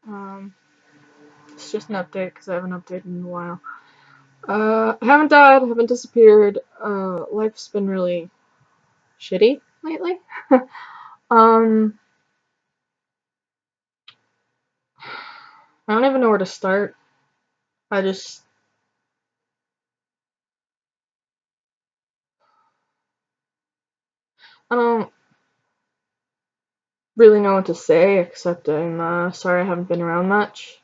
Um, it's just an update because I haven't updated in a while. I haven't died, haven't disappeared. Life's been really shitty lately. um, I don't even know where to start. I just, I don't really know what to say except I'm sorry I haven't been around much.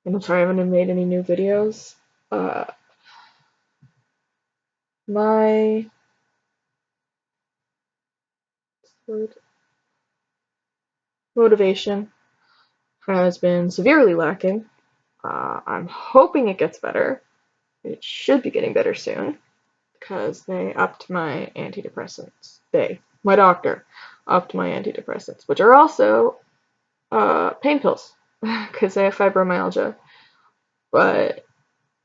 And I'm sorry I haven't made any new videos. Uh, my motivation has been severely lacking. I'm hoping it gets better. It should be getting better soon because they upped my antidepressants. My doctor, upped my antidepressants, which are also pain pills because I have fibromyalgia. But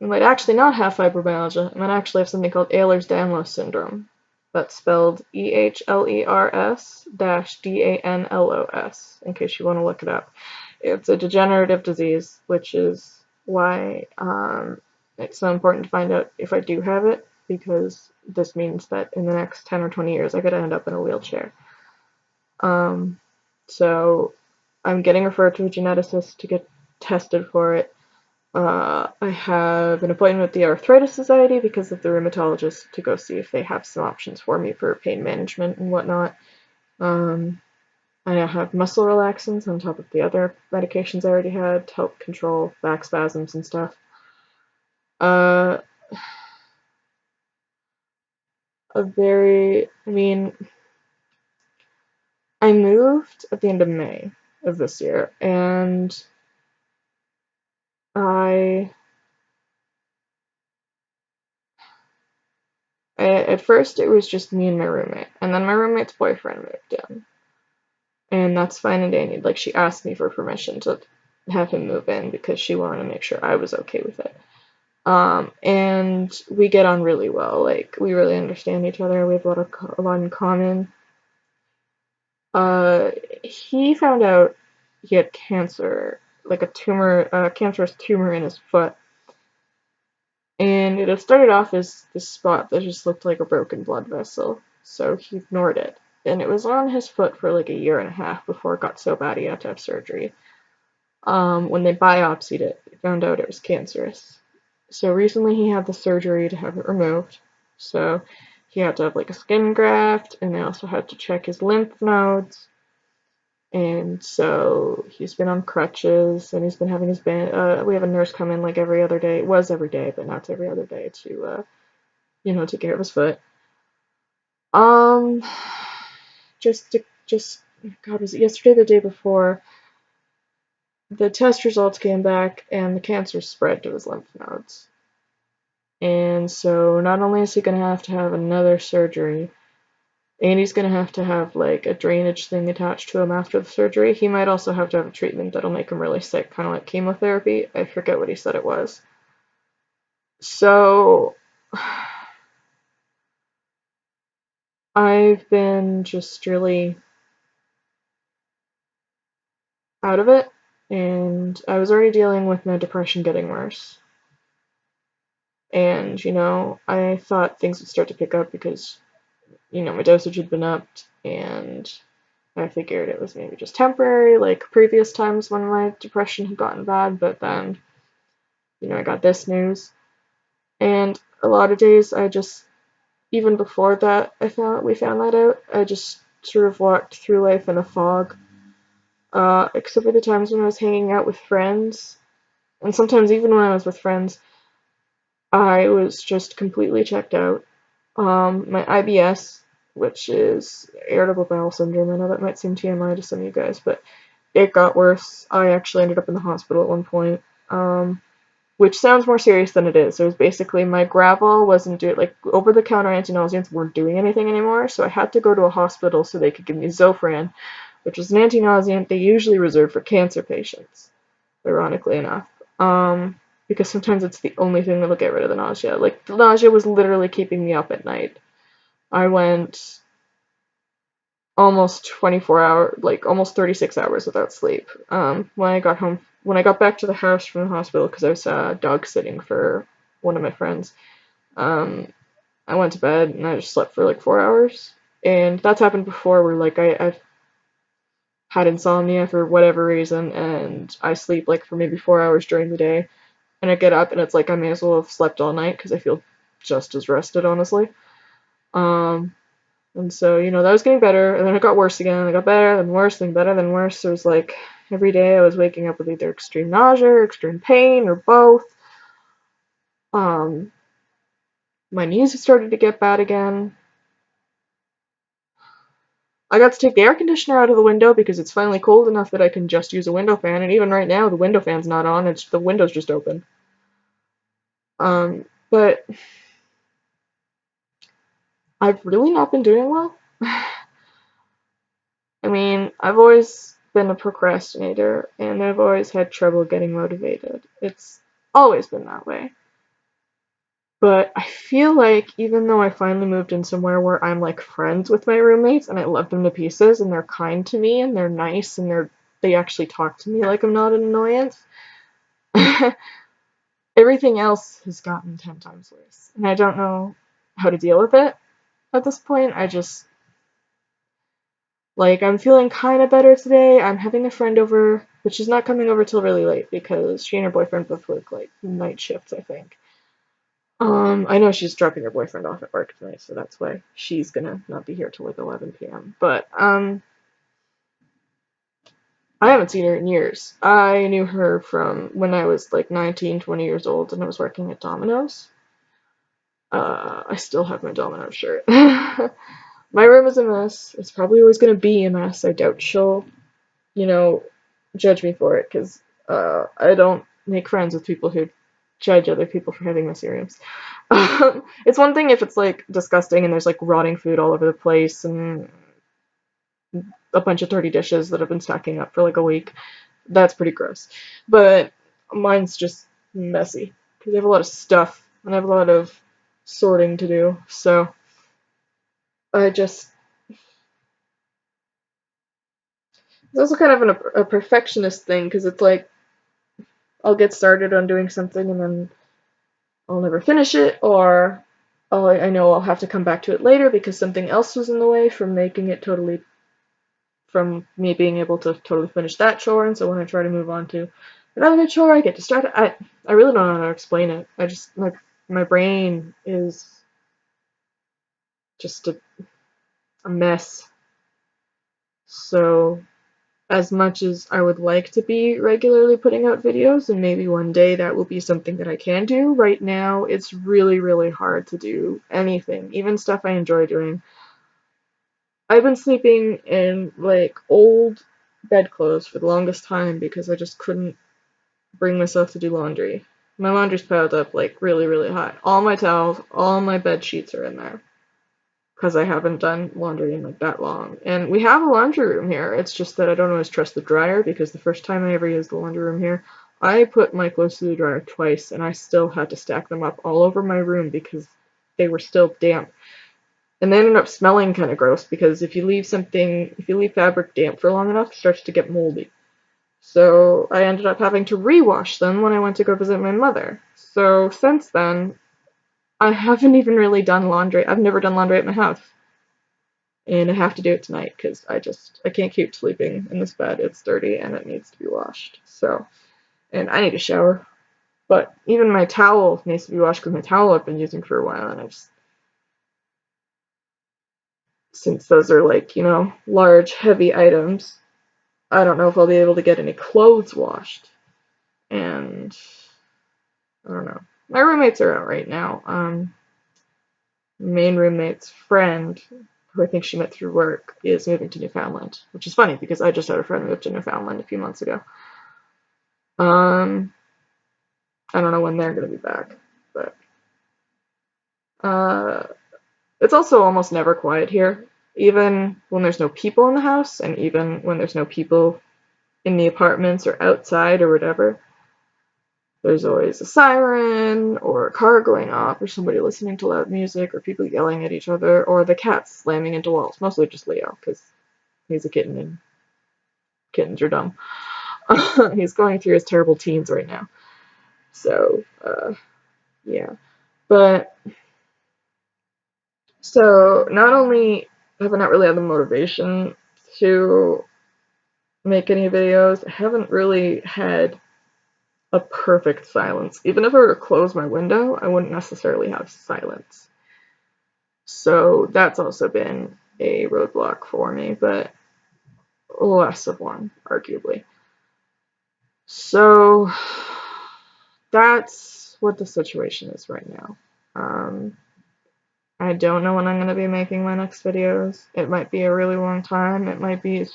I might actually not have fibromyalgia. I might actually have something called Ehlers-Danlos syndrome. That's spelled Ehlers-Danlos, in case you want to look it up. It's a degenerative disease, which is why it's so important to find out if I do have it, because this means that in the next 10 or 20 years I could end up in a wheelchair. Um, so I'm getting referred to a geneticist to get tested for it. I have an appointment with the Arthritis Society because of the rheumatologist to go see if they have some options for me for pain management and whatnot. Um, I now have muscle relaxants on top of the other medications I already had to help control back spasms and stuff. Uh, I mean, I moved at the end of May of this year, and I, at first it was just me and my roommate, and then my roommate's boyfriend moved in. And that's fine and dandy. Like, she asked me for permission to have him move in because she wanted to make sure I was okay with it. And we get on really well. Like, we really understand each other. We have a lot in common. Uh, he found out he had cancer, like a cancerous tumor in his foot. And it had started off as this spot that just looked like a broken blood vessel. So he ignored it. And it was on his foot for like a year and a half before it got so bad he had to have surgery. When they biopsied it, they found out it was cancerous. So recently he had the surgery to have it removed. So he had to have like a skin graft, and they also had to check his lymph nodes. And so he's been on crutches, and he's been having his band. We have a nurse come in like every other day. It was every day, but now it's every other day to, take care of his foot. Um, God, was it yesterday, the day before? The test results came back, and the cancer spread to his lymph nodes. And so not only is he going to have another surgery, and he's going to have like a drainage thing attached to him after the surgery, he might also have to have a treatment that'll make him really sick, kind of like chemotherapy. I forget what he said it was. So I've been just really out of it, and I was already dealing with my depression getting worse. And, I thought things would start to pick up because, my dosage had been upped, and I figured it was maybe just temporary, like previous times when my depression had gotten bad, but then, I got this news. And a lot of days even before that, we found that out, I just sort of walked through life in a fog. Except for the times when I was hanging out with friends, and sometimes even when I was with friends, I was just completely checked out. My IBS, which is irritable bowel syndrome, I know that might seem TMI to some of you guys, but it got worse. I actually ended up in the hospital at one point, which sounds more serious than it is. It was basically my Gravol wasn't doing, like, over-the-counter anti-nauseants weren't doing anything anymore, so I had to go to a hospital so they could give me Zofran, which is an anti-nauseant they usually reserve for cancer patients, ironically enough. Because sometimes it's the only thing that'll get rid of the nausea. Like, the nausea was literally keeping me up at night. I went almost 24 hours, like almost 36 hours without sleep. When I got back to the house from the hospital, because I was dog sitting for one of my friends, um, I went to bed and I just slept for like 4 hours. And that's happened before where like I've had insomnia for whatever reason and I sleep like for maybe 4 hours during the day and I get up and it's like I may as well have slept all night because I feel just as rested, honestly. Um, and so, that was getting better and then it got worse again. It got better, then worse, then better, then worse. So it was like every day I was waking up with either extreme nausea, or extreme pain, or both. Um, my knees started to get bad again. I got to take the air conditioner out of the window because it's finally cold enough that I can just use a window fan, and even right now the window fan's not on, it's the window's just open. But I've really not been doing well. I mean, I've always been a procrastinator, and I've always had trouble getting motivated. It's always been that way. But I feel like even though I finally moved in somewhere where I'm like friends with my roommates and I love them to pieces and they're kind to me and they're nice and they actually talk to me like I'm not an annoyance, everything else has gotten 10 times worse. And I don't know how to deal with it at this point. I just, like, I'm feeling kind of better today. I'm having a friend over, but she's not coming over till really late because she and her boyfriend both work, like, night shifts, I think. I know she's dropping her boyfriend off at work tonight, so that's why she's gonna not be here till, like, 11 p.m. But, I haven't seen her in years. I knew her from when I was, like, 19, 20 years old and I was working at Domino's. I still have my Domino shirt. My room is a mess. It's probably always going to be a mess. I doubt she'll, you know, judge me for it because I don't make friends with people who judge other people for having messy rooms. It's one thing if it's like disgusting and there's like rotting food all over the place and a bunch of dirty dishes that have been stacking up for like a week. That's pretty gross. But mine's just messy because I have a lot of stuff and I have a lot of sorting to do. So I just it's also kind of a perfectionist thing because it's like I'll get started on doing something and then I'll never finish it, or I know I'll have to come back to it later because something else was in the way from me being able to totally finish that chore. And so when I try to move on to another chore, I get distracted. I really don't know how to explain it. I just my brain is just a mess. So as much as I would like to be regularly putting out videos, and maybe one day that will be something that I can do, right now it's really, really hard to do anything, even stuff I enjoy doing. I've been sleeping in like old bedclothes for the longest time because I just couldn't bring myself to do laundry. My laundry's piled up like really, really high. All my towels, all my bed sheets are in there because I haven't done laundry in like that long. And we have a laundry room here. It's just that I don't always trust the dryer because the first time I ever used the laundry room here, I put my clothes through the dryer twice and I still had to stack them up all over my room because they were still damp. And they ended up smelling kind of gross because if you leave fabric damp for long enough, it starts to get moldy. So I ended up having to rewash them when I went to go visit my mother. So since then, I haven't even really done laundry. I've never done laundry at my house. And I have to do it tonight because I can't keep sleeping in this bed. It's dirty and it needs to be washed. So, and I need a shower. But even my towel needs to be washed because my towel I've been using for a while and since those are like, large, heavy items, I don't know if I'll be able to get any clothes washed. And I don't know. My roommates are out right now. Main roommate's friend, who I think she met through work, is moving to Newfoundland, which is funny because I just had a friend move to Newfoundland a few months ago. Um, I don't know when they're gonna be back, but uh, it's also almost never quiet here, even when there's no people in the house, and even when there's no people in the apartments or outside or whatever. There's always a siren or a car going off or somebody listening to loud music or people yelling at each other or the cats slamming into walls. Mostly just Leo because He's a kitten, and kittens are dumb. He's going through his terrible teens right now. So, yeah. But, so, not only have I not really had the motivation to make any videos, I haven't really had a perfect silence. Even if I were to close my window, I wouldn't necessarily have silence. So that's also been a roadblock for me, but less of one, arguably. So that's what the situation is right now. I don't know when I'm going to be making my next videos. It might be a really long time. It might be,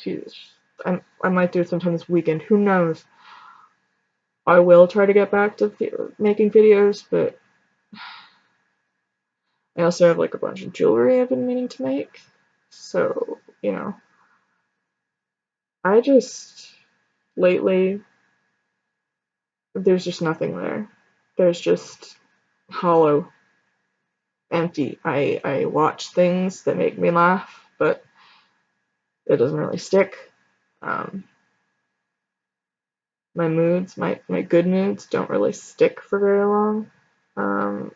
I might do it sometime this weekend. Who knows? I will try to get back to making videos, but I also have like a bunch of jewelry I've been meaning to make. So, I just, lately, there's just nothing there. There's just hollow, empty. I watch things that make me laugh, but it doesn't really stick. Um, my moods, my good moods don't really stick for very long.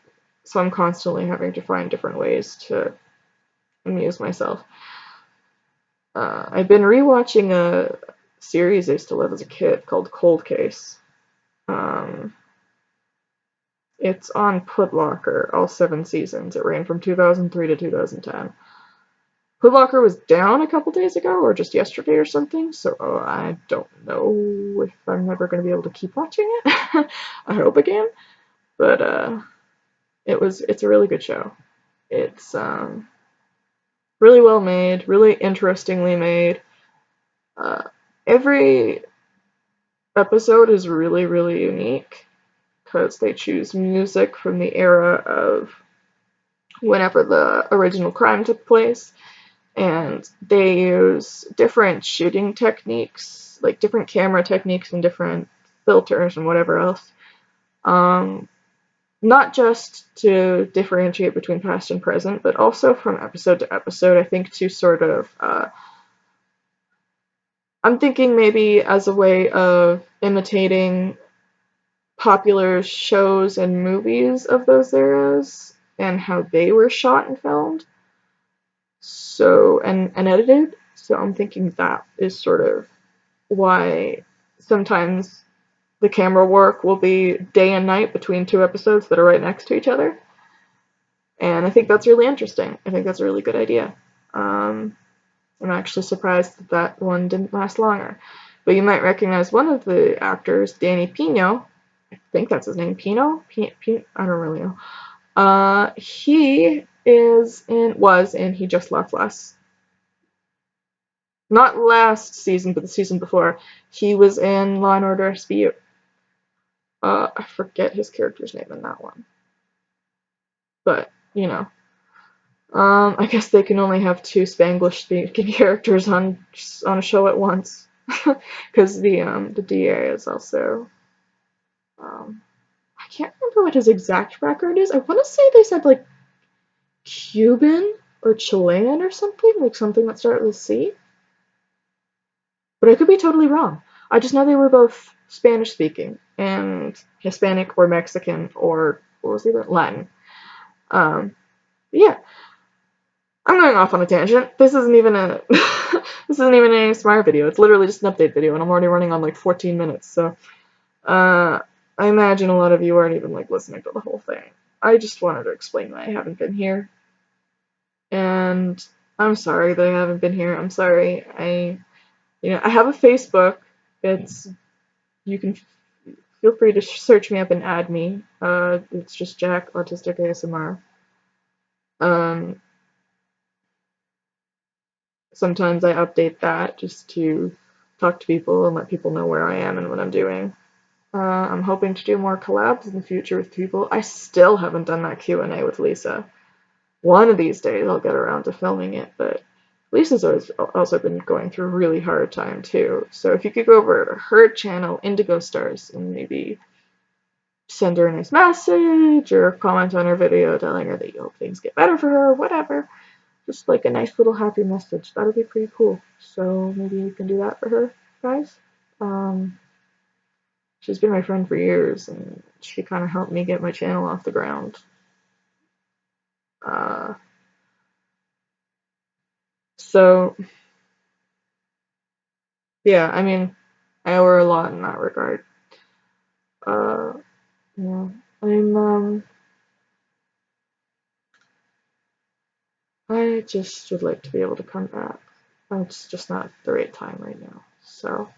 So I'm constantly having to find different ways to amuse myself. I've been rewatching a series I used to love as a kid called Cold Case. Um, it's on Putlocker, all 7 seasons. It ran from 2003 to 2010. Putlocker was down a couple days ago, or just yesterday or something, so I don't know if I'm ever going to be able to keep watching it. I hope I can, but it's a really good show. It's really well made, really interestingly made. Every episode is really, really unique because they choose music from the era of whenever the original crime took place, and they use different shooting techniques, like different camera techniques and different filters and whatever else. Not just to differentiate between past and present, but also from episode to episode, I think to sort of, I'm thinking maybe as a way of imitating popular shows and movies of those eras and how they were shot and filmed. So, and edited. So I'm thinking that is sort of why sometimes the camera work will be day and night between 2 episodes that are right next to each other. And I think that's really interesting. I think that's a really good idea. I'm actually surprised that that one didn't last longer. But you might recognize one of the actors, Danny Pino. I think that's his name, Pino? I don't really know. He was in He Just Left Last. Not last season, but the season before. He was in Law and Order SVU. I forget his character's name in that one. But, I guess they can only have 2 Spanglish-speaking characters on a show at once, because the DA is also. I can't remember what his exact background is. I want to say they said like Cuban or Chilean or something, like something that started with C. But I could be totally wrong. I just know they were both Spanish-speaking and Hispanic or Mexican or what was the other? Latin. Yeah. I'm going off on a tangent. This isn't even a this isn't even an ASMR video. It's literally just an update video, and I'm already running on like 14 minutes. So, I imagine a lot of you aren't even like listening to the whole thing. I just wanted to explain why I haven't been here, and I'm sorry that I haven't been here. I'm sorry. I have a Facebook. You can feel free to search me up and add me. It's just Jack Autistic ASMR. Sometimes I update that just to talk to people and let people know where I am and what I'm doing. I'm hoping to do more collabs in the future with people. I still haven't done that Q&A with Lisa. One of these days I'll get around to filming it, but Lisa's also been going through a really hard time too. So if you could go over to her channel, Indigo Stars, and maybe send her a nice message or comment on her video telling her that you hope things get better for her or whatever, just like a nice little happy message. That would be pretty cool. So maybe you can do that for her, guys. Um, she's been my friend for years, and she kind of helped me get my channel off the ground. Uh, so yeah, I mean, I owe her a lot in that regard. Uh, yeah, I'm I just would like to be able to come back. It's just not the right time right now. So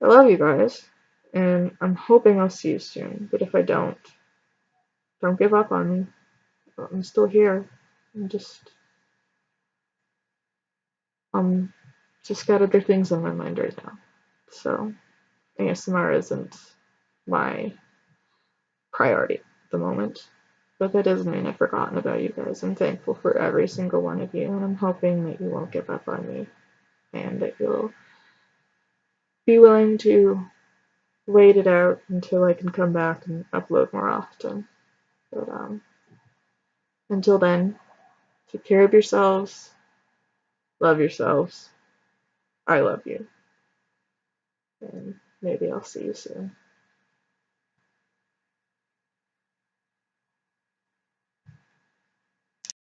I love you guys, and I'm hoping I'll see you soon. But if I don't give up on me. I'm still here. I'm um just got other things on my mind right now. So ASMR isn't my priority at the moment. But that doesn't mean I've forgotten about you guys. I'm thankful for every single one of you, and I'm hoping that you won't give up on me and that you'll be willing to wait it out until I can come back and upload more often. But until then, take care of yourselves, love yourselves. I love you, and maybe I'll see you soon.